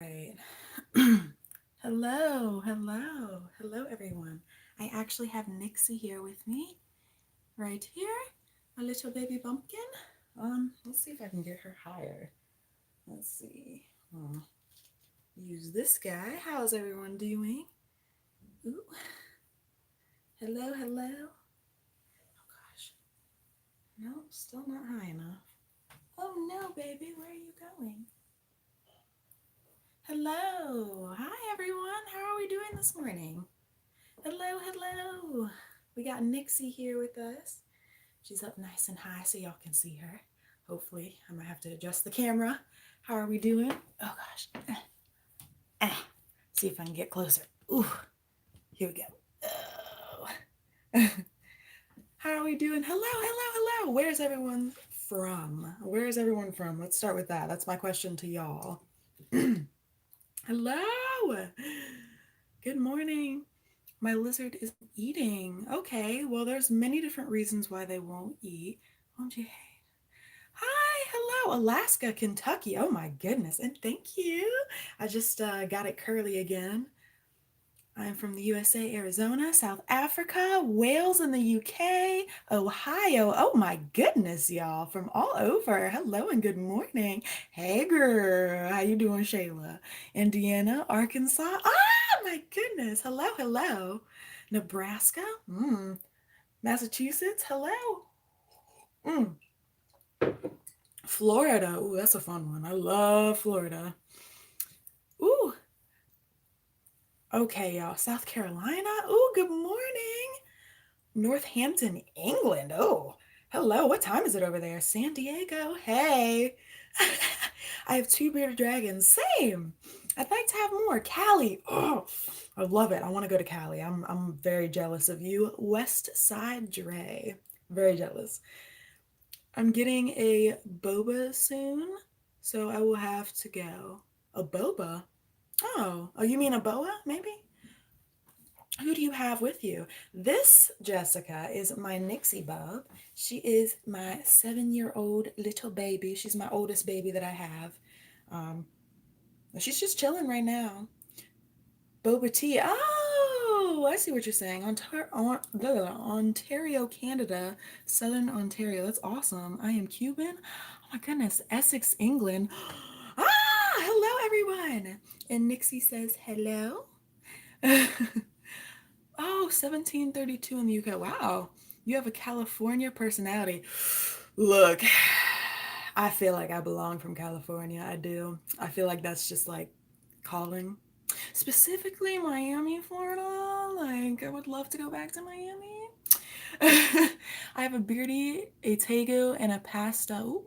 Right. Hello, everyone. I actually have Nixie here with me, right here, a little baby bumpkin. Let's see if I can get her higher. Let's see. Use this guy. How's everyone doing? Ooh, hello. Oh gosh, no, still not high enough. Oh no, baby, where are you going? Hi everyone. How are we doing this morning? Hello. We got Nixie here with us. She's up nice and high so y'all can see her. Hopefully, I might have to adjust the camera. How are we doing? Oh gosh. See if I can get closer. Ooh, here we go. Oh. How are we doing? Hello. Where's everyone from? Where's everyone from? Let's start with that. That's my question to y'all. Hello. Good morning. My lizard isn't eating. Okay, well, there's many different reasons why they won't eat. Won't you? Hi, hello, Alaska, Kentucky. Oh my goodness, and thank you. I just got it curly again. I'm from the USA, Arizona, South Africa, Wales in the UK, Ohio. Oh my goodness, y'all, from all over. Hello and good morning. Hey girl, how you doing, Shayla? Indiana, Arkansas. Ah, my goodness. Hello. Nebraska. Massachusetts. Hello. Mm. Florida. Ooh, that's a fun one. I love Florida. Ooh. Okay, y'all. South Carolina. Ooh, good morning. Northampton, England. Oh, hello. What time is it over there? San Diego. Hey. I have two bearded dragons. Same. I'd like to have more. Cali. Oh, I love it. I want to go to Cali. I'm very jealous of you. West Side Dre. Very jealous. I'm getting a boba soon, so I will have to go. A boba? Oh, you mean a boa, maybe? Who do you have with you? This, Jessica, is my Nixie Bub. She is my 7-year-old little baby. She's my oldest baby that I have. Um, she's just chilling right now. Boba tea. Oh, I see what you're saying. Ontario, Canada, Southern Ontario. That's awesome. I am Cuban. Oh my goodness. Essex, England. Hello, everyone. And Nixie says hello. Oh, 1732 in the UK. Wow. You have a California personality. Look, I feel like I belong from California. I do. I feel like that's just like calling. Specifically Miami, Florida. Like, I would love to go back to Miami. I have a beardy, a tegu, and a pastel,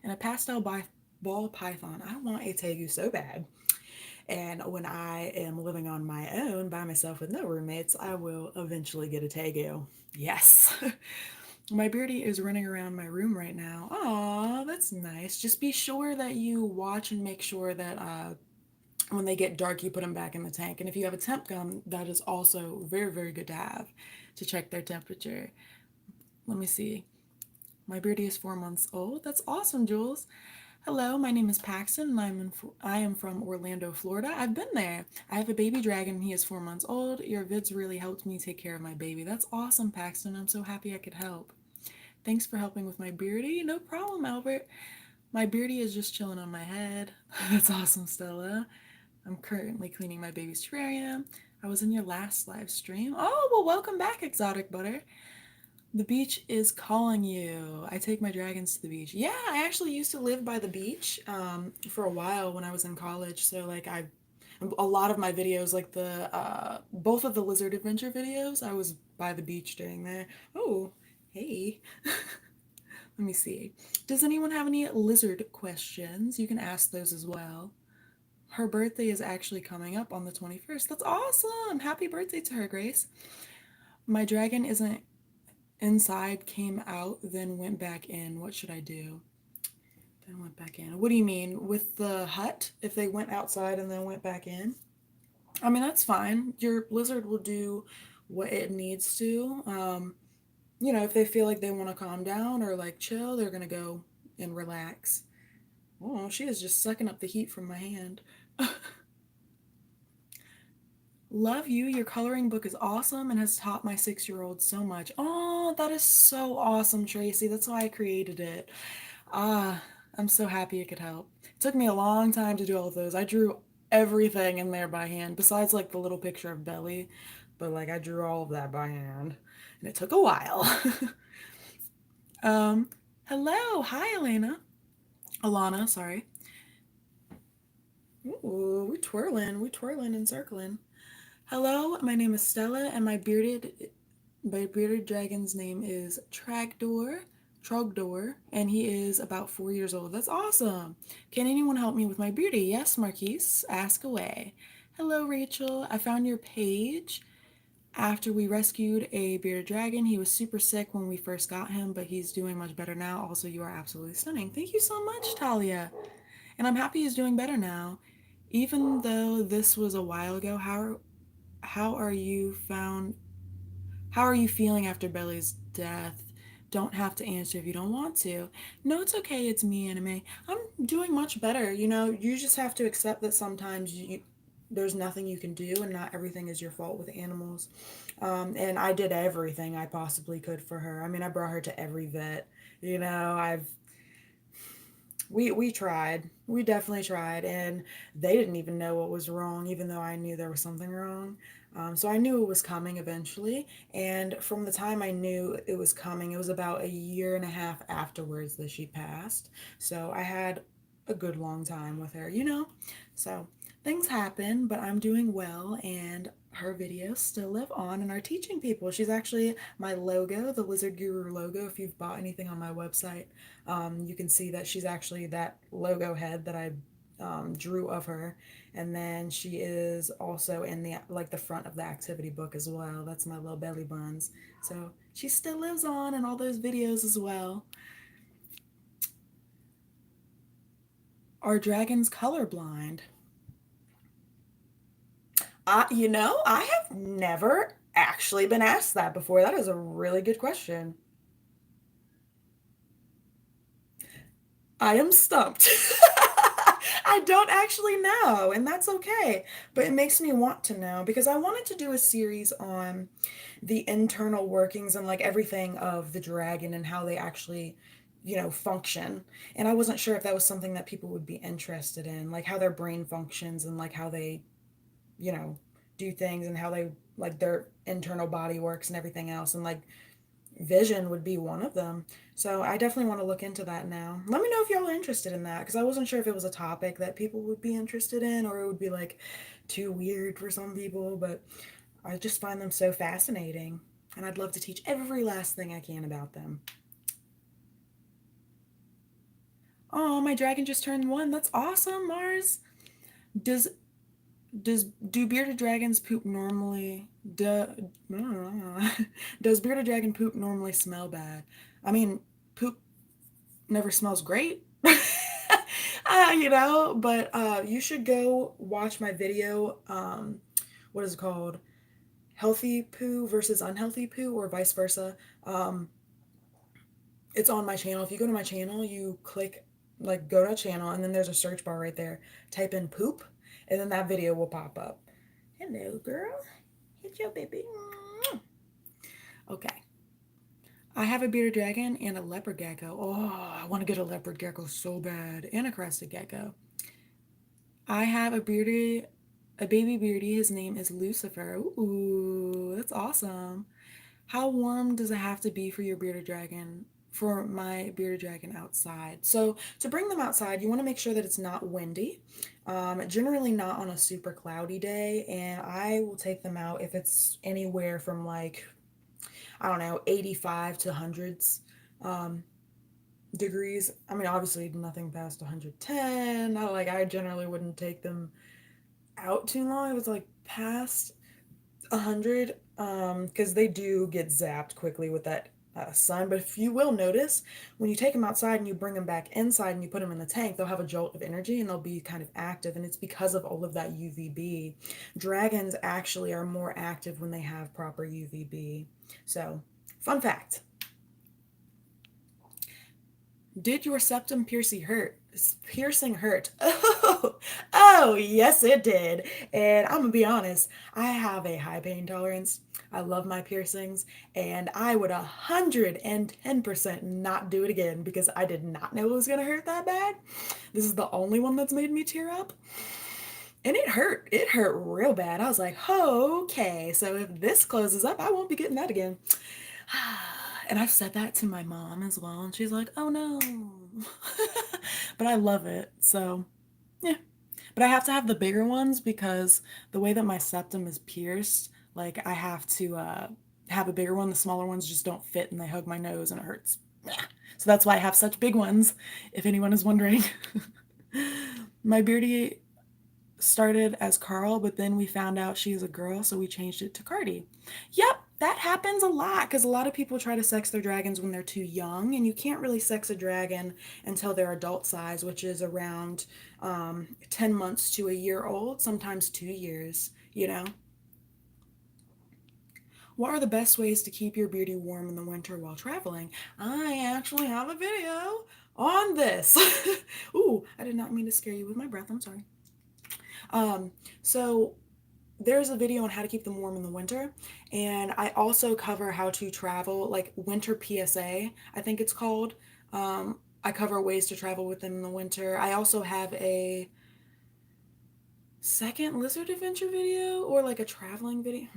and a pastel ball python. I want a tegu so bad. And when I am living on my own by myself with no roommates, I will eventually get a tegu. Yes. My beardy is running around my room right now. Aw, that's nice. Just be sure that you watch and make sure that when they get dark, you put them back in the tank. And if you have a temp gun, that is also very good to have to check their temperature. Let me see. My beardy is 4 months old. That's awesome, Jules. Hello, my name is Paxton, and I am from Orlando, Florida. I've been there. I have a baby dragon. He is 4 months old. Your vids really helped me take care of my baby. That's awesome, Paxton. I'm so happy I could help. Thanks for helping with my beardy. No problem, Albert. My beardy is just chilling on my head. That's awesome, Stella. I'm currently cleaning my baby's terrarium. I was in your last live stream. Oh, well, welcome back, Exotic Butter. The beach is calling you. I take my dragons to the beach. Yeah, I actually used to live by the beach for a while when I was in college. So like a lot of my videos, like the both of the Lizard Adventure videos, I was by the beach during there. Oh, hey. Let me see. Does anyone have any lizard questions? You can ask those as well. Her birthday is actually coming up on the 21st. That's awesome. Happy birthday to her, Grace. My dragon isn't inside, came out, then went back in. What should I do? Then went back in. What do you mean? With the hut? If they went outside and then went back in? I mean, that's fine. Your lizard will do what it needs to. If they feel like they want to calm down or like chill, they're going to go and relax. Oh, she is just sucking up the heat from my hand. Love you. Your coloring book is awesome and has taught my 6 year old so much. Oh, that is so awesome, Tracy. That's why I created it. Ah, I'm so happy it could help. It took me a long time to do all of those. I drew everything in there by hand, besides like the little picture of Belly, but like I drew all of that by hand, and it took a while. um, hello, hi Elena, Alana, sorry. Ooh, we twirling and circling. Hello, my name is Stella, and my bearded dragon's name is Trogdor, and he is about 4 years old. That's awesome. Can anyone help me with my beardy? Yes, Marquise. Ask away. Hello, Rachel. I found your page after we rescued a bearded dragon. He was super sick when we first got him, but he's doing much better now. Also, you are absolutely stunning. Thank you so much, Talia. And I'm happy he's doing better now. Even though this was a while ago, how are you found how are you feeling after Belly's death? Don't have to answer if you don't want to. No, it's okay. It's me, Anime. I'm doing much better. You just have to accept that sometimes there's nothing you can do, and not everything is your fault with animals. And I did everything I possibly could for her. I mean, I brought her to every vet. I've we tried. We definitely tried, and they didn't even know what was wrong, even though I knew there was something wrong. So I knew it was coming eventually, and from the time I knew it was coming, it was about a year and a half afterwards that she passed. So I had a good long time with her. So things happen, but I'm doing well, and her videos still live on and are teaching people. She's actually my logo, the LizardGuru logo. If you've bought anything on my website, you can see that she's actually that logo head that I drew of her, and then she is also in the front of the activity book as well. That's my little belly buns. So she still lives on in all those videos as well. Are dragons colorblind? I have never actually been asked that before. That is a really good question. I am stumped. I don't actually know, and that's okay. But it makes me want to know because I wanted to do a series on the internal workings and like everything of the dragon and how they actually, function. And I wasn't sure if that was something that people would be interested in, like how their brain functions and like how they, you know, do things and how they like their internal body works and everything else. And like vision would be one of them. So I definitely want to look into that now. Let me know if y'all are interested in that because I wasn't sure if it was a topic that people would be interested in or it would be like too weird for some people, but I just find them so fascinating and I'd love to teach every last thing I can about them. Oh, my dragon just turned 1. That's awesome, Mars. Does do bearded dragons poop normally? Does bearded dragon poop normally smell bad? I mean, poop never smells great. But you should go watch my video. What is it called? Healthy poo versus unhealthy poo, or vice versa. Um, it's on my channel. If you go to my channel, you click, like, go to a channel, and then there's a search bar right there. Type in poop, and then that video will pop up. Hello, girl. Hit your baby. Okay. I have a bearded dragon and a leopard gecko. Oh, I want to get a leopard gecko so bad. And a crested gecko. I have a baby beardy. His name is Lucifer. Ooh, that's awesome. How warm does it have to be for your bearded dragon? For my bearded dragon outside. So to bring them outside, you want to make sure that it's not windy. Generally not on a super cloudy day, and I will take them out if it's anywhere from like, I don't know, 85 to hundreds degrees. I mean, obviously nothing past 110. I generally wouldn't take them out too long. It was like past 100, because they do get zapped quickly with that sun. But if you will notice, when you take them outside and you bring them back inside and you put them in the tank, they'll have a jolt of energy and they'll be kind of active, and it's because of all of that UVB. Dragons actually are more active when they have proper UVB. So, fun fact. Did your septum piercing hurt? piercing hurt. Oh, oh, yes, it did. And I'm gonna be honest, I have a high pain tolerance. I love my piercings, and I would 110% not do it again because I did not know it was gonna hurt that bad. This is the only one that's made me tear up. And it hurt. It hurt real bad. I was like, oh, okay, so if this closes up, I won't be getting that again. And I've said that to my mom as well, and she's like, oh no. But I love it. So, yeah. But I have to have the bigger ones because the way that my septum is pierced, like I have to have a bigger one. The smaller ones just don't fit and they hug my nose and it hurts. So that's why I have such big ones, if anyone is wondering. My beardy started as Carl, but then we found out she's a girl, so we changed it to Cardi. Yep, that happens a lot because a lot of people try to sex their dragons when they're too young, and you can't really sex a dragon until they're adult size, which is around 10 months to a year old, sometimes 2 years, you know? What are the best ways to keep your beauty warm in the winter while traveling? I actually have a video on this. Ooh, I did not mean to scare you with my breath. I'm sorry. Um, so there's a video on how to keep them warm in the winter, and I also cover how to travel, like winter PSA, I think it's called. I cover ways to travel with them in the winter. I also have a second lizard adventure video or like a traveling video.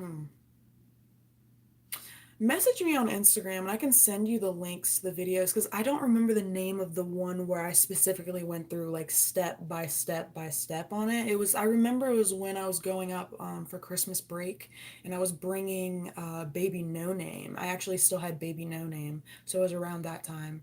Message me on Instagram and I can send you the links to the videos because I don't remember the name of the one where I specifically went through like step by step by step on it. I remember it was when I was going up for Christmas break and I was bringing baby No Name. I actually still had baby No Name, so it was around that time.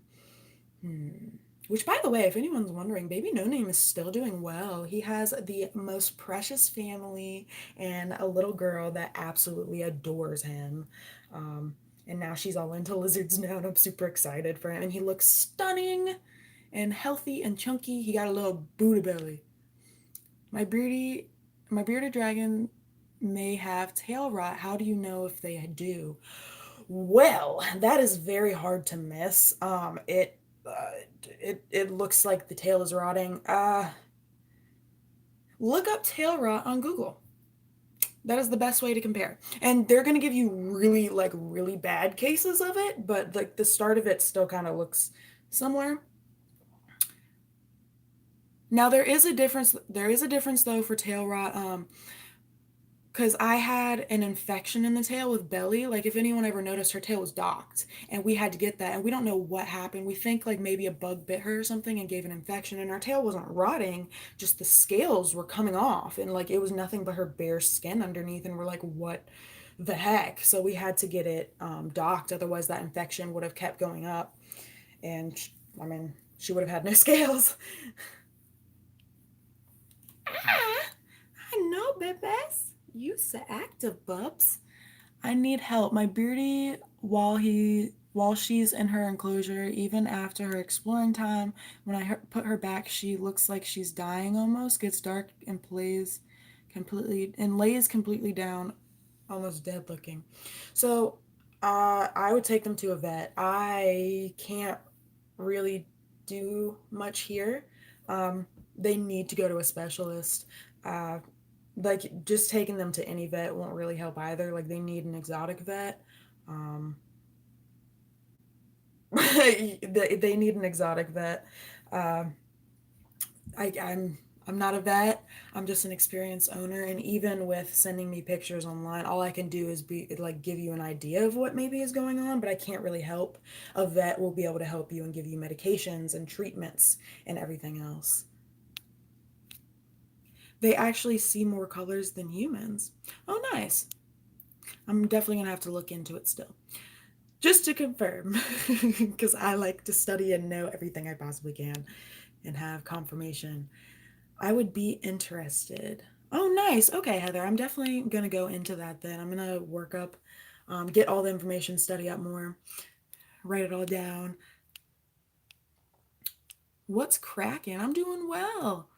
Which, by the way, if anyone's wondering, Baby No Name is still doing well. He has the most precious family and a little girl that absolutely adores him. Um, and now she's all into lizards now, and I'm super excited for him. And he looks stunning and healthy and chunky. He got a little booty belly. My beardy, my bearded dragon may have tail rot. How do you know if they do? Well, that is very hard to miss. It looks like the tail is rotting. Look up tail rot on Google. That is the best way to compare. And they're gonna give you really like really bad cases of it, but like the start of it still kind of looks similar. Now there is a difference. There is a difference though for tail rot. Because I had an infection in the tail with belly. Like, if anyone ever noticed, her tail was docked, and we had to get that, and we don't know what happened. We think like maybe a bug bit her or something and gave an infection, and her tail wasn't rotting, just the scales were coming off, and like it was nothing but her bare skin underneath, and we're like, what the heck? So we had to get it docked, otherwise that infection would have kept going up, and I mean, she would have had no scales. Ah, I know, bebes. You so active, bubs. I need help. My beardy, while she's in her enclosure, even after her exploring time, when I put her back, she looks like she's dying almost. Gets dark and lays completely down, almost dead looking. So, I would take them to a vet. I can't really do much here. They need to go to a specialist. Uh, like just taking them to any vet won't really help either. Like they need an exotic vet. Um, they need an exotic vet. Um, I'm not a vet. I'm just an experienced owner, and even with sending me pictures online, all I can do is be like give you an idea of what maybe is going on, but I can't really help. A vet will be able to help you and give you medications and treatments and everything else. They actually see more colors than humans. Oh, nice. I'm definitely going to have to look into it still. Just to confirm, because I like to study and know everything I possibly can and have confirmation. I would be interested. Oh, nice. Okay, Heather, I'm definitely going to go into that then. I'm going to work up, get all the information, study up more, write it all down. What's cracking? I'm doing well.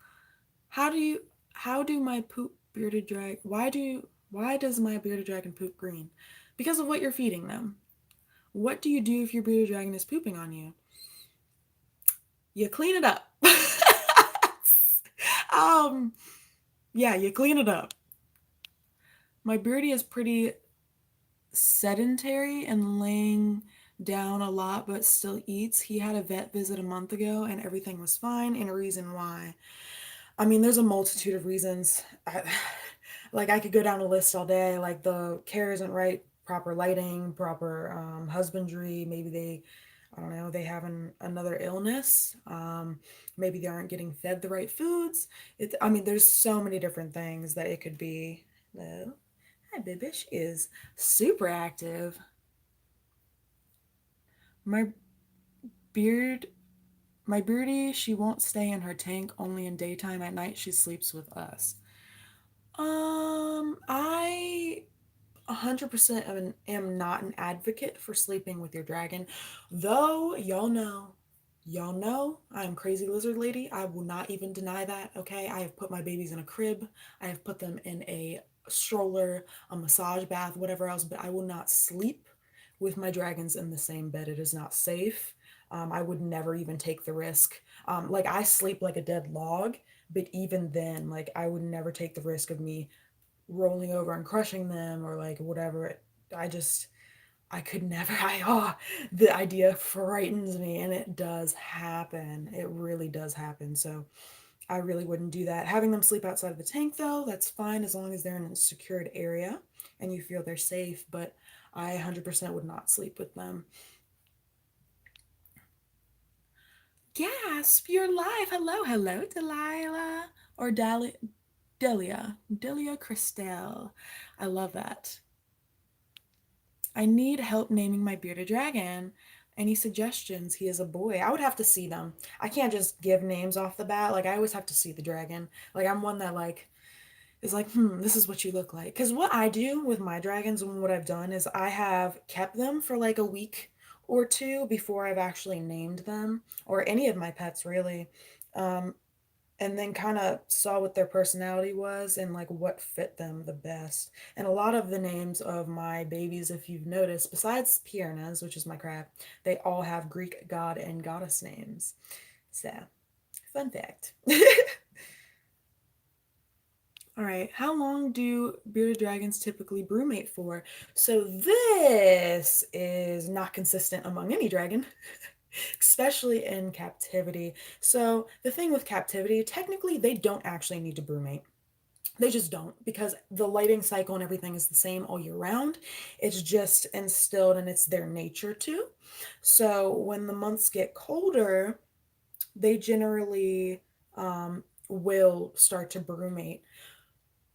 How do you, how do my poop bearded drag, why does my bearded dragon poop green? Because of what you're feeding them. What do you do if your bearded dragon is pooping on you? You clean it up. um, yeah, you clean it up. My birdie is pretty sedentary and laying down a lot, but still eats. He had a vet visit a month ago, and everything was fine. And a reason why, I mean, there's a multitude of reasons. Like I could go down a list all day. Like the care isn't right, proper lighting, proper husbandry. Maybe they, I don't know, they have another illness. Maybe they aren't getting fed the right foods. I mean, there's so many different things that it could be. No, hi, baby. She is super active. My beard, my birdie, she won't stay in her tank only in daytime. At night, she sleeps with us. I 100% am not an advocate for sleeping with your dragon, though y'all know I am crazy lizard lady. I will not even deny that, okay? I have put my babies in a crib, I have put them in a stroller, a massage bath, whatever else, but I will not sleep with my dragons in the same bed. It is not safe. I would never even take the risk. Like I sleep like a dead log, but even then, like I would never take the risk of me rolling over and crushing them or like whatever. I just I could never. The idea frightens me, and it does happen. It really does happen. So I really wouldn't do that. Having them sleep outside of the tank, though, that's fine as long as they're in a secured area and you feel they're safe. But I 100% would not sleep with them. Gasp! You're live. Hello, hello, Delilah or Delia Christelle. I love that. I need help naming my bearded dragon. Any suggestions? He is a boy. I would have to see them. I can't just give names off the bat. Like I always have to see the dragon. Like I'm one that like is like, this is what you look like. Because what I do with my dragons and what I've done is I have kept them for like a week or two before I've actually named them or any of my pets really. Um, and then kind of saw what their personality was and like what fit them the best. And a lot of the names of my babies, if you've noticed, besides Pierna's, which is my crab, they all have Greek god and goddess names. So, fun fact. All right, how long do bearded dragons typically brewmate for? So, this is not consistent among any dragon. Especially in captivity. So, the thing with captivity, technically, they don't actually need to brewmate. They just don't because the lighting cycle and everything is the same all year round. It's just instilled and it's their nature to. So, when the months get colder, they generally will start to brewmate,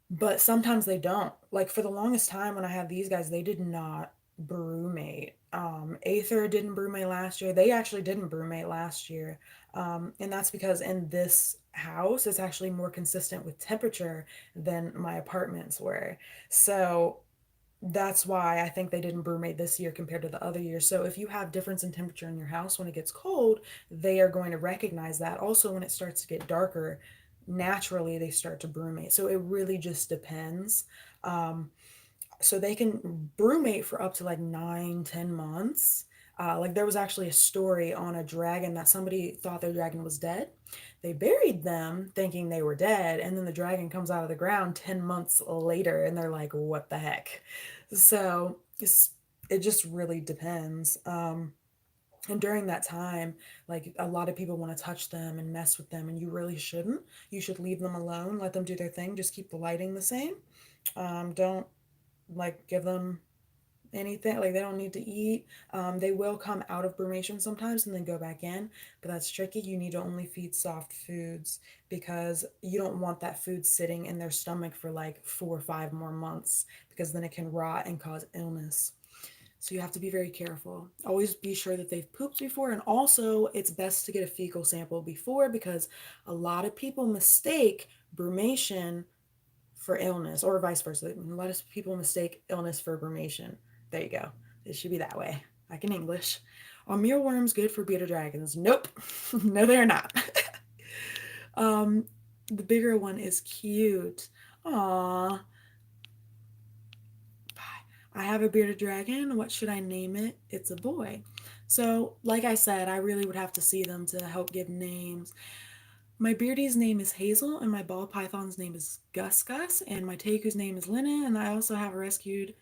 but sometimes they don't. Like for the longest time when I had these guys, they did not brewmate. Aether didn't brewmate last year. They actually didn't brewmate last year. And that's because in this house, it's actually more consistent with temperature than my apartments were. So that's why I think they didn't brewmate this year compared to the other years. So if you have difference in temperature in your house when it gets cold, they are going to recognize that. Also, when it starts to get darker, naturally they start to brewmate. So it really just depends. So they can brewmate for up to like 9, 10 months. Like there was actually a story on a dragon that somebody thought their dragon was dead. They buried them thinking they were dead, and then the dragon comes out of the ground 10 months later, and they're like, what the heck? So it just really depends. And during that time, like a lot of people want to touch them and mess with them, and you really shouldn't. You should leave them alone, let them do their thing, just keep the lighting the same. Don't like give them anything, like they don't need to eat. They will come out of brumation sometimes and then go back in, but that's tricky. You need to only feed soft foods because you don't want that food sitting in their stomach for like 4 or 5 more months because then it can rot and cause illness. So you have to be very careful. Always be sure that they've pooped before, and also it's best to get a fecal sample before because a lot of people mistake brumation for illness or vice versa. A lot of people mistake illness for brumation. There you go. It should be that way. Like in English. Are mealworms good for beta dragons? Nope. No, they're not. um, the bigger one is cute. Aww. I have a bearded dragon. What should I name it? It's a boy. So, like I said, I really would have to see them to help give names. My beardie's name is Hazel, and my ball python's name is Gus Gus, and my teiku's name is Lena, and I also have a rescued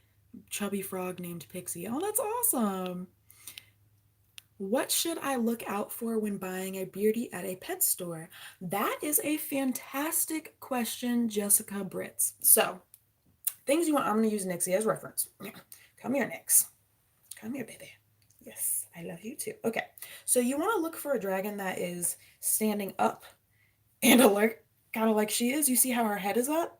chubby frog named Pixie. Oh, that's awesome! What should I look out for when buying a beardie at a pet store? That is a fantastic question, Jessica Britz. So, things you want, I'm going to use Nixie as reference. Come here, Nix. Come here, baby. Yes, I love you too. Okay, so you want to look for a dragon that is standing up and alert, kind of like she is. You see how her head is up?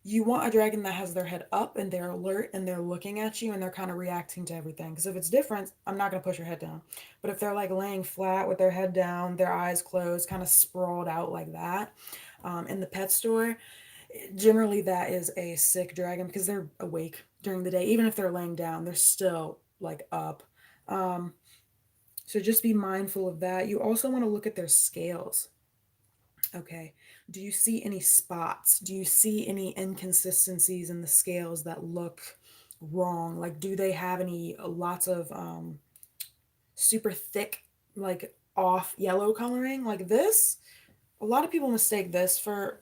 You want a dragon that has their head up and they're alert and they're looking at you and they're kind of reacting to everything. Because if it's different, I'm not going to push your head down. But if they're like laying flat with their head down, their eyes closed, kind of sprawled out like that, in the pet store, generally that is a sick dragon because they're awake during the day. Even if they're laying down, they're still like up. Um, so just be mindful of that. You also want to look at their scales. Okay. Do you see any spots? Do you see any inconsistencies in the scales that look wrong? Like, do they have any lots of super thick, like off yellow coloring? Like this, a lot of people mistake this for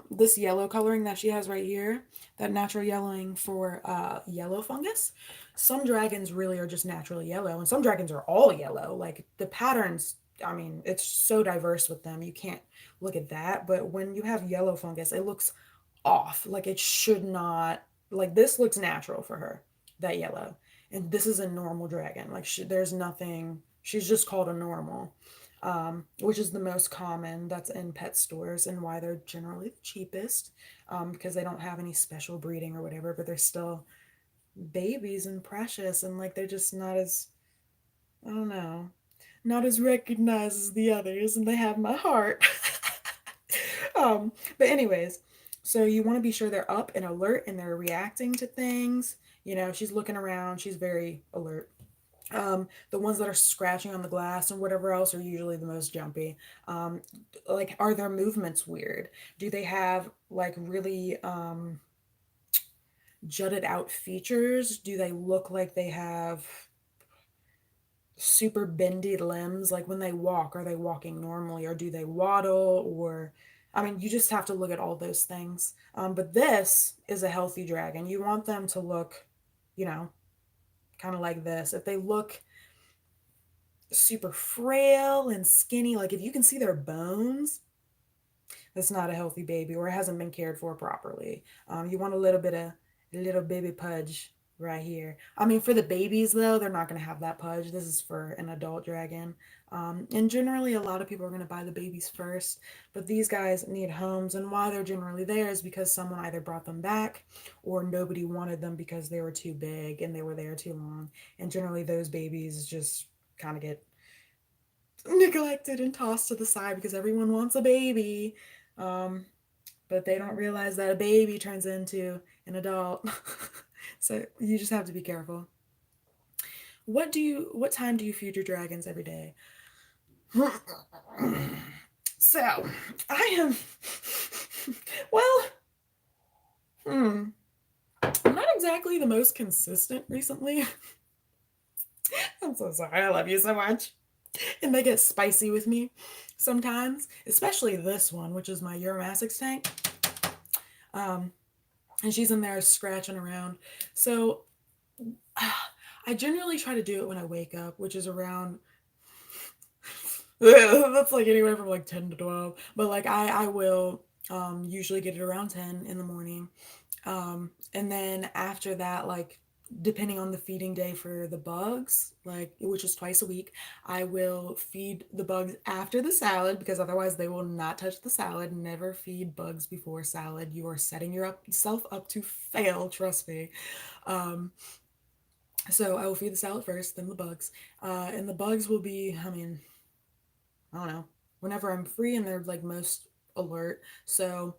this yellow coloring that she has right here, that natural yellowing for yellow fungus. Some dragons really are just naturally yellow, and some dragons are all yellow. Like the patterns, I mean, it's so diverse with them. You can't look at that. But when you have yellow fungus, it looks off. Like it should not, like this looks natural for her, that yellow. And this is a normal dragon. Like there's nothing, she's just called a normal, which is the most common that's in pet stores and why they're generally the cheapest, because they don't have any special breeding or whatever, but they're still babies and precious and like they're just not as, I don't know, not as recognized as the others and they have my heart. But anyways, so you want to be sure they're up and alert and they're reacting to things. You know, she's looking around, she's very alert. The ones that are scratching on the glass and whatever else are usually the most jumpy. Um, like, are their movements weird? Do they have like really jutted out features? Do they look like they have super bendy limbs? Like when they walk, are they walking normally or do they waddle? Or, I mean, you just have to look at all those things. But this is a healthy dragon. You want them to look, you know, kind of like this. If they look super frail and skinny, like if you can see their bones, that's not a healthy baby or it hasn't been cared for properly. You want a little bit of little baby pudge right here. I mean, for the babies though, they're not going to have that pudge. This is for an adult dragon. And generally, a lot of people are going to buy the babies first, but these guys need homes. And why they're generally there is because someone either brought them back or nobody wanted them because they were too big and they were there too long. And generally, those babies just kind of get neglected and tossed to the side because everyone wants a baby. Um, but they don't realize that a baby turns into an adult. So you just have to be careful. What time do you feed your dragons every day? So I am well, hmm, I'm not exactly the most consistent recently. I'm so sorry. I love you so much. And they get spicy with me sometimes, especially this one, which is my Uromastics tank. Um, and she's in there scratching around. So I generally try to do it when I wake up, which is around that's like anywhere from like 10 to 12. But like I will usually get it around 10 in the morning. And then after that, like depending on the feeding day for the bugs, like which is twice a week, I will feed the bugs after the salad because otherwise they will not touch the salad. Never feed bugs before salad. You are setting yourself up to fail, trust me. Um, so I will feed the salad first, then the bugs. And the bugs will be, I mean, I don't know, whenever I'm free and they're like most alert. So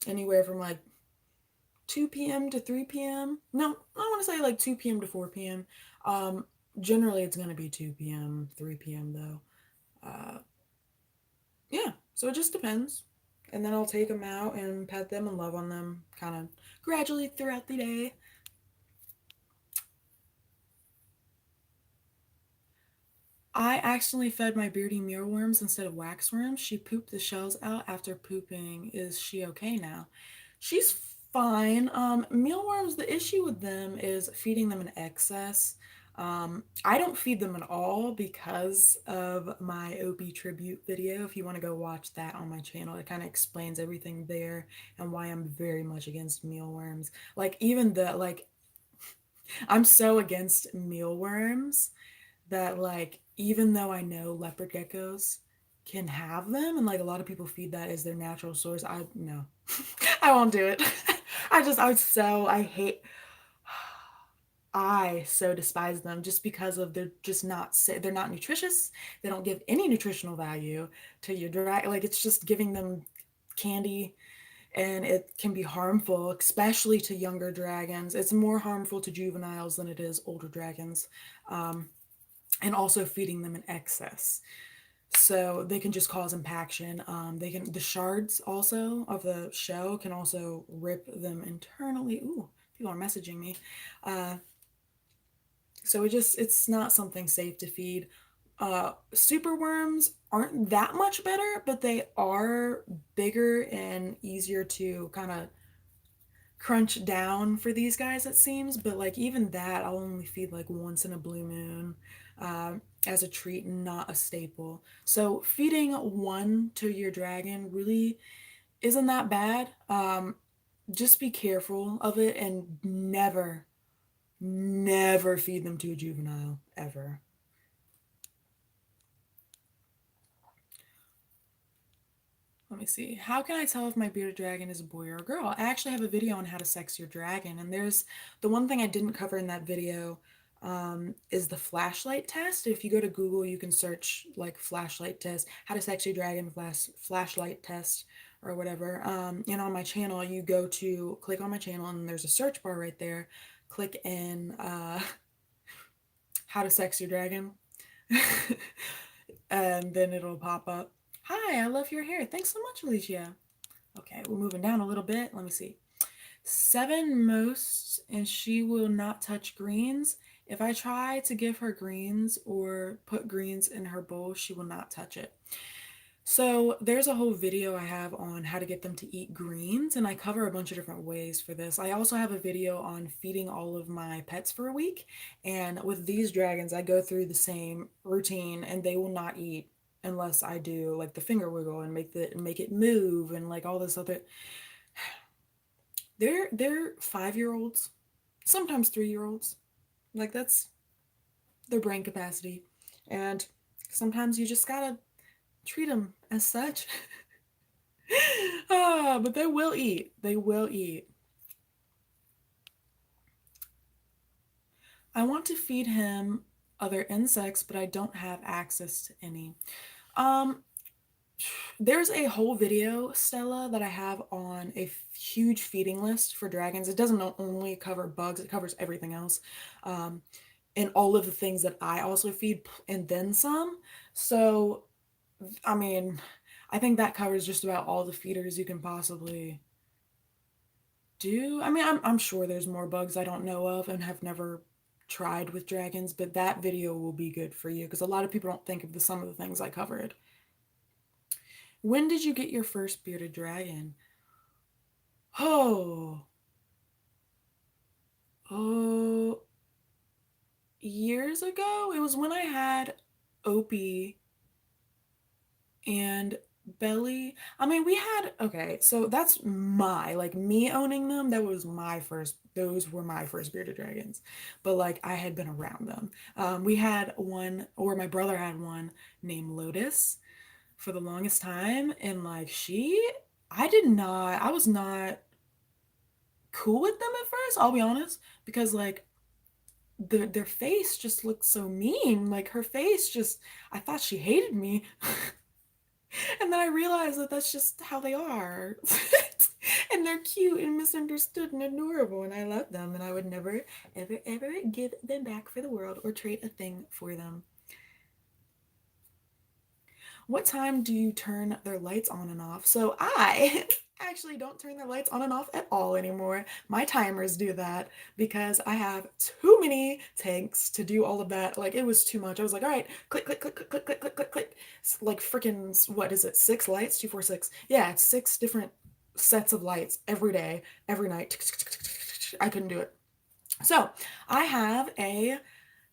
anywhere from like 2 p.m. to 3 p.m. No, I want to say like 2 p.m. to 4 p.m. Um, Generally, it's going to be 2 p.m., 3 p.m. though. Yeah, so it just depends. And then I'll take them out and pet them and love on them kind of gradually throughout the day. I accidentally fed my beardy mealworms instead of waxworms. She pooped the shells out after pooping. Is she okay now? She's fine. Mealworms, the issue with them is feeding them in excess. I don't feed them at all because of my OB tribute video. If you want to go watch that on my channel, it kind of explains everything there and why I'm very much against mealworms. Like, even I'm so against mealworms that, like, even though I know leopard geckos can have them and like a lot of people feed that as their natural source, I no. I won't do it. I hate I so despise them just because of they're not nutritious. They don't give any nutritional value to your drag. Like, it's just giving them candy, and it can be harmful, especially to younger dragons. It's more harmful to juveniles than it is older dragons. Um, and also feeding them in excess. So they can just cause impaction. The shards also of the shell can also rip them internally. Ooh, people are messaging me. Uh, so it's not something safe to feed. Super worms aren't that much better, but they are bigger and easier to kind of crunch down for these guys, it seems. But like, even that, I'll only feed like once in a blue moon, uh, as a treat, not a staple. So feeding one to your dragon really isn't that bad. Just be careful of it and never feed them to a juvenile ever. Let me see. How can I tell if my bearded dragon is a boy or a girl? I actually have a video on how to sex your dragon, and there's the one thing I didn't cover in that video, is the flashlight test. If you go to Google, you can search like flashlight test, how to sex your dragon flashlight test, or whatever. And on my channel, you go to click on my channel, and there's a search bar right there. Click in how to sex your dragon, and then it'll pop up. Hi, I love your hair. Thanks so much, Alicia. Okay, we're moving down a little bit. Let me see. 7 most, and she will not touch greens. If I try to give her greens or put greens in her bowl, she will not touch it. So there's a whole video I have on how to get them to eat greens, and I cover a bunch of different ways for this. I also have a video on feeding all of my pets for a week, and with these dragons, I go through the same routine, and they will not eat unless I do like the finger wiggle and make it move and like all this other. They're 5 year olds, sometimes 3 year olds. Like, that's their brain capacity, and sometimes you just gotta treat them as such. But they will eat. They will eat. I want to feed him other insects, but I don't have access to any. Um, there's a whole video, Stella, that I have on a huge feeding list for dragons. It doesn't only cover bugs, it covers everything else. Um, and all of the things that I also feed, and then some. So, I mean, I think that covers just about all the feeders you can possibly do. I mean, I'm sure there's more bugs I don't know of and have never tried with dragons, but that video will be good for you because a lot of people don't think of some of the things I covered. When did you get your first bearded dragon? Oh, oh, years ago. It was when I had Opie and Belly. I mean, we had, okay, so that's like me owning them. Those were my first bearded dragons. But like, I had been around them. We had one, or my brother had one named Lotus for the longest time. And like, I was not cool with them at first, I'll be honest, because like, their face just looked so mean. Like, her face just, I thought she hated me. And then I realized that that's just how they are. And they're cute and misunderstood and adorable, and I love them, and I would never, ever give them back for the world or trade a thing for them. What time do you turn their lights on and off? So I actually don't turn their lights on and off at all anymore. My timers do that because I have too many tanks to do all of that. Like it was too much. I was like, all right, click, click, click, click, click, click, click, click, click. Like freaking, what is it? Six lights? Two, four, six. Yeah, it's six different sets of lights every day, every night. I couldn't do it. So I have a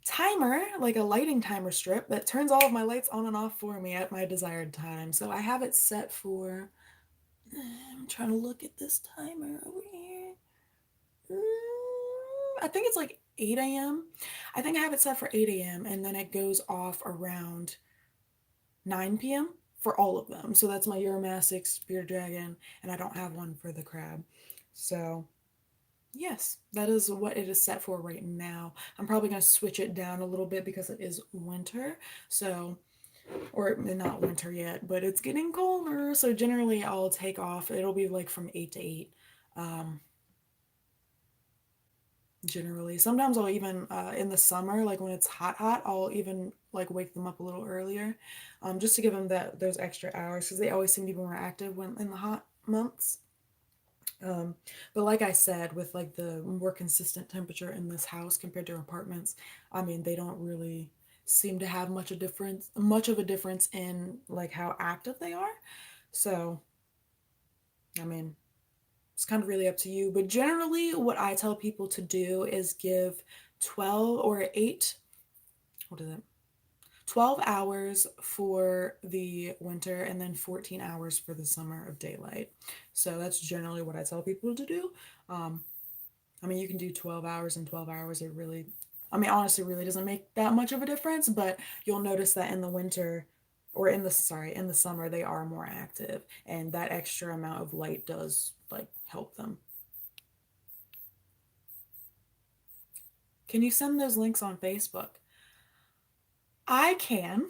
timer, like a lighting timer strip that turns all of my lights on and off for me at my desired time. So I have it set for. I'm trying to look at this timer over here. I think it's like 8 a.m. I think I have it set for 8 a.m. and then it goes off around 9 p.m. for all of them. So that's my Euromassic Spear Dragon, and I don't have one for the crab. So yes, that is what it is set for right now. I'm probably going to switch it down a little bit because it is winter. So, or not winter yet, but it's getting colder. So, generally, I'll take off. It'll be like from 8 to 8. Um, generally, sometimes I'll even, in the summer, like when it's hot, hot, I'll even like wake them up a little earlier, just to give them those extra hours because they always seem to be more active when in the hot months. Um, but like I said, with like the more consistent temperature in this house compared to apartments, I mean, they don't really seem to have much of a difference in like how active they are. So, I mean, it's kind of really up to you. But generally, what I tell people to do is give 12 or 8, what is it? 12 hours for the winter and then 14 hours for the summer of daylight. So that's generally what I tell people to do. Um, I mean, you can do 12 hours and 12 hours. It really, I mean, honestly, really doesn't make that much of a difference, but you'll notice that in the winter or in the summer, they are more active and that extra amount of light does like help them. Can you send those links on Facebook? I can.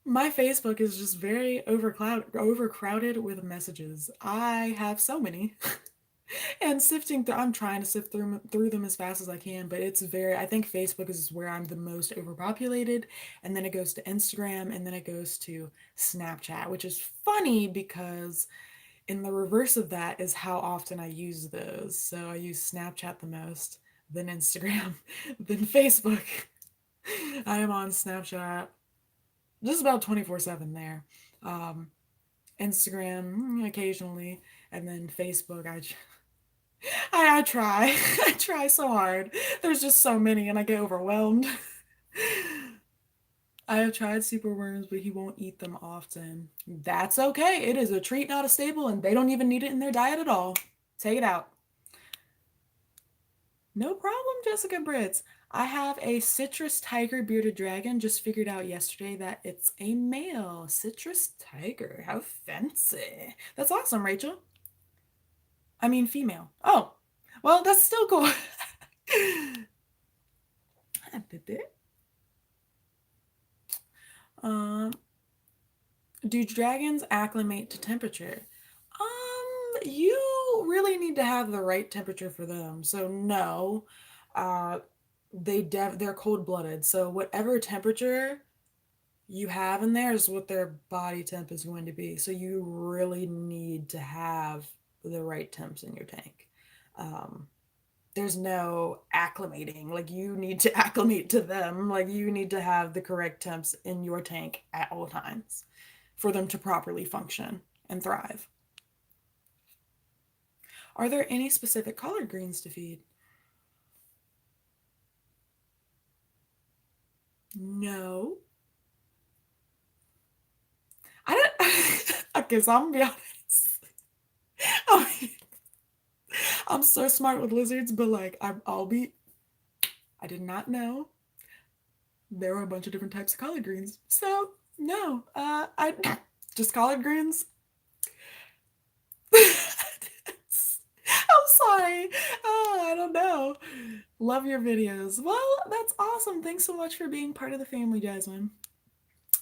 My Facebook is just very overcrowded with messages. I have so many. And sifting through, I'm trying to sift through them as fast as I can, but it's very, I think Facebook is where I'm the most overpopulated, and then it goes to Instagram, and then it goes to Snapchat, which is funny because in the reverse of that is how often I use those. So I use Snapchat the most, then Instagram, then Facebook. I am on Snapchat just about 24/7 there. Um, Instagram occasionally, and then Facebook. I try. I try so hard. There's just so many, and I get overwhelmed. I have tried superworms, but he won't eat them often. That's okay. It is a treat, not a staple, and they don't even need it in their diet at all. Take it out. No problem, Jessica Britz. I have a citrus tiger bearded dragon. Just figured out yesterday that it's a male citrus tiger. How fancy. That's awesome, Rachel. I mean, female. Oh, well, that's still cool. um, do dragons acclimate to temperature? You really need to have the right temperature for them. So no, uh, they're cold blooded. So whatever temperature you have in there is what their body temp is going to be. So you really need to have the right temps in your tank. Um, there's no acclimating. Like you need to acclimate to them. Like you need to have the correct temps in your tank at all times for them to properly function and thrive. Are there any specific collard greens to feed? No. I don't. Okay, so I'm gonna be honest. I mean, I'm so smart with lizards, but like I'll be. I did not know there were a bunch of different types of collard greens. So no, I just collard greens. I'm sorry. Oh, I don't know. Love your videos. Well, that's awesome. Thanks so much for being part of the family, Jasmine.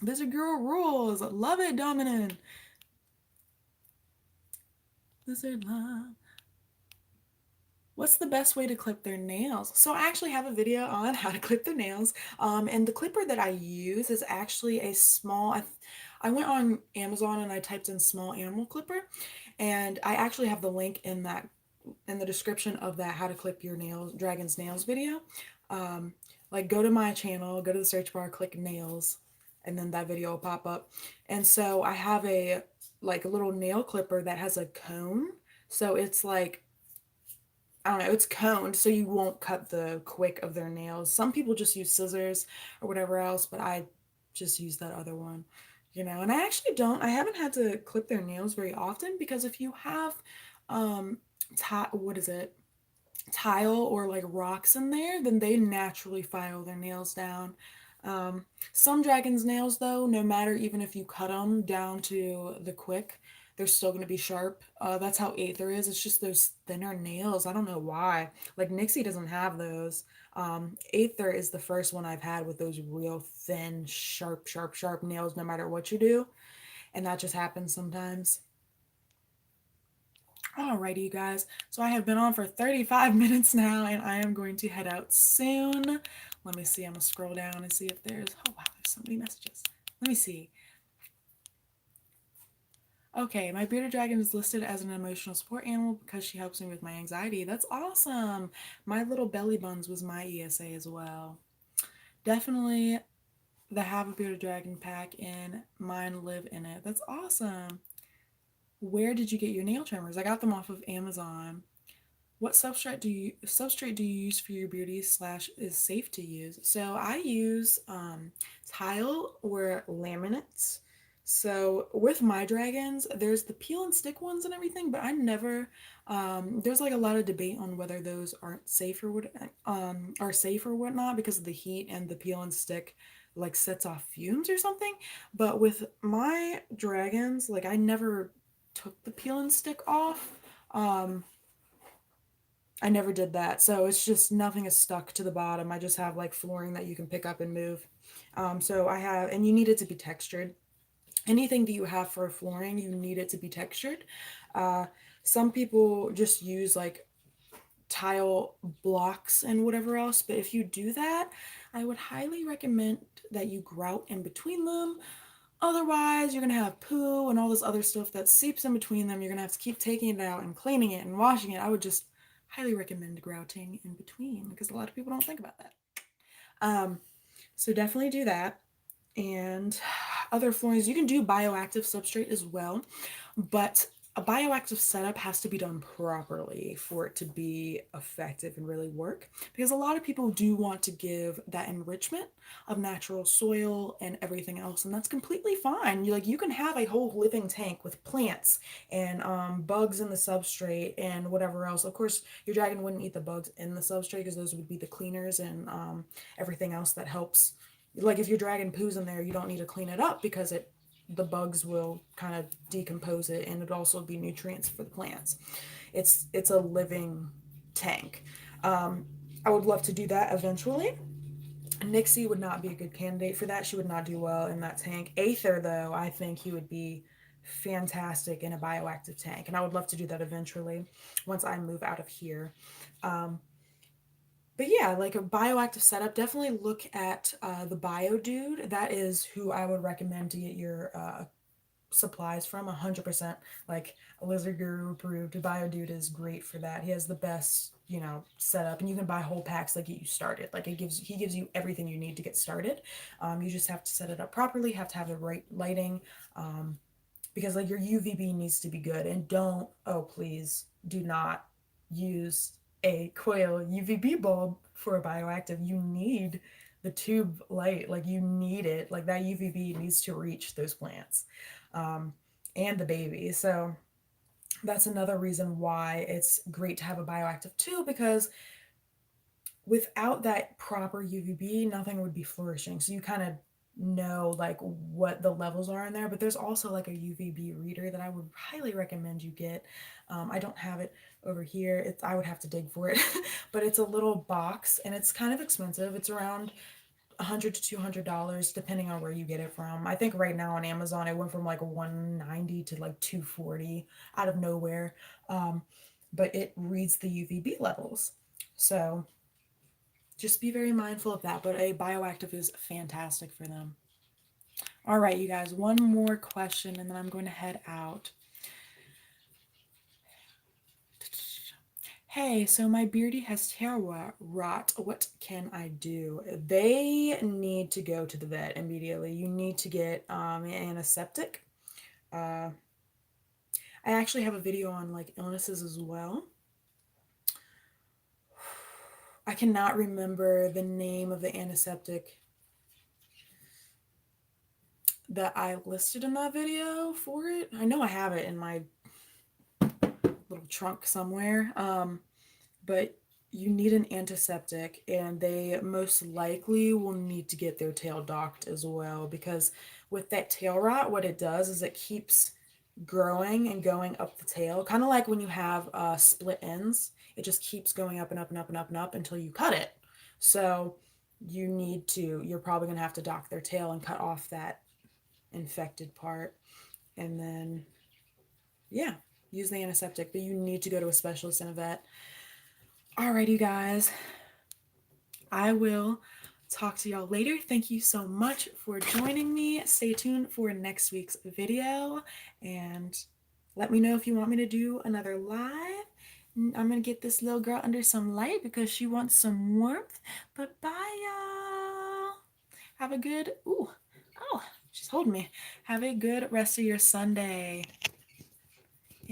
LizardGuru rules. Love it, Dominant. Lizard love. What's the best way to clip their nails? So I actually have a video on how to clip their nails. And the clipper that I use is actually a small. I went on Amazon and I typed in small animal clipper, and I actually have the link in the description of that how to clip your nails dragon's nails video. Um, like go to my channel, go to the search bar, click nails, and then that video will pop up. And so I have a little nail clipper that has a cone. So it's like I don't know, it's coned so you won't cut the quick of their nails. Some people just use scissors or whatever else, but I just use that other one, And I haven't had to clip their nails very often because if you have, um, what is it? Tile or like rocks in there, then they naturally file their nails down. Some dragons' nails, though, no matter even if you cut them down to the quick, they're still going to be sharp. That's how Aether is. It's just those thinner nails. I don't know why. Like Nixie doesn't have those. Aether is the first one I've had with those real thin, sharp, sharp, sharp nails, no matter what you do. And that just happens sometimes. Alrighty, you guys. So I have been on for 35 minutes now, and I am going to head out soon. Let me see. I'm gonna scroll down and see if there's. Oh wow, there's so many messages. Let me see. Okay, my bearded dragon is listed as an emotional support animal because she helps me with my anxiety. That's awesome. My little belly buns was my ESA as well. Definitely the Have a Bearded Dragon pack and mine live in it. That's awesome. Where did you get your nail trimmers? I got them off of Amazon. What substrate do you use for your beauty slash is safe to use? So I use tile or laminates. So with my dragons, there's the peel and stick ones and everything, but I never. There's like a lot of debate on whether those aren't safe or what are safe or whatnot because of the heat and the peel and stick like sets off fumes or something. But with my dragons, like I never took the peel and stick off. Um, I never did that. So it's just nothing is stuck to the bottom. I just have like flooring that you can pick up and move. So I have, and you need it to be textured. Anything that you have for flooring, you need it to be textured. Uh, some people just use like tile blocks and whatever else, but if you do that, I would highly recommend that you grout in between them. Otherwise, you're gonna have poo and all this other stuff that seeps in between them. You're gonna have to keep taking it out and cleaning it and washing it. I would just highly recommend grouting in between because a lot of people don't think about that. Um, so definitely do that. And other floorings, you can do bioactive substrate as well, but a bioactive setup has to be done properly for it to be effective and really work because a lot of people do want to give that enrichment of natural soil and everything else, and that's completely fine. You can have a whole living tank with plants and bugs in the substrate and whatever else. Of course your dragon wouldn't eat the bugs in the substrate because those would be the cleaners and everything else that helps. Like if your dragon poos in there, you don't need to clean it up because the bugs will kind of decompose it and it'd also be nutrients for the plants. It's a living tank. Um, I would love to do that eventually. Nixie would not be a good candidate for that. She would not do well in that tank. Aether, though, I think he would be fantastic in a bioactive tank, and I would love to do that eventually once I move out of here. Um, but yeah, like a bioactive setup, definitely look at the Bio Dude. That is who I would recommend to get your supplies from 100%. Like a LizardGuru approved. Bio Dude is great for that. He has the best, setup, and you can buy whole packs that get you started. Like he gives you everything you need to get started. You just have to set it up properly. Have to have the right lighting. Because like your UVB needs to be good, and don't, oh please do not use a coil UVB bulb for a bioactive. You need the tube light, like you need it, like that UVB needs to reach those plants um, and the baby. So that's another reason why it's great to have a bioactive too, because without that proper UVB, nothing would be flourishing. So you kind of know like what the levels are in there, but there's also like a UVB reader that I would highly recommend you get. I don't have it over here. I would have to dig for it, but it's a little box and it's kind of expensive. It's around $100 to $200 depending on where you get it from. I think right now on Amazon it went from like 190 to like 240 out of nowhere. Um, but it reads the UVB levels. So just be very mindful of that. But a bioactive is fantastic for them. All right, you guys, one more question and then I'm going to head out. Hey, so my beardy has tail rot. What can I do? They need to go to the vet immediately. You need to get an antiseptic. Uh, I actually have a video on like illnesses as well. I cannot remember the name of the antiseptic that I listed in that video for it. I know I have it in my little trunk somewhere. But you need an antiseptic, and they most likely will need to get their tail docked as well because with that tail rot, what it does is it keeps growing and going up the tail, kind of like when you have split ends. It just keeps going up and up and up and up and up until you cut it. So you're probably going to have to dock their tail and cut off that infected part. And then, yeah, use the antiseptic, but you need to go to a specialist and a vet. Alrighty, guys. I will talk to y'all later. Thank you so much for joining me. Stay tuned for next week's video and let me know if you want me to do another live. I'm going to get this little girl under some light because she wants some warmth. But bye, y'all. Have a good, oh, she's holding me. Have a good rest of your Sunday.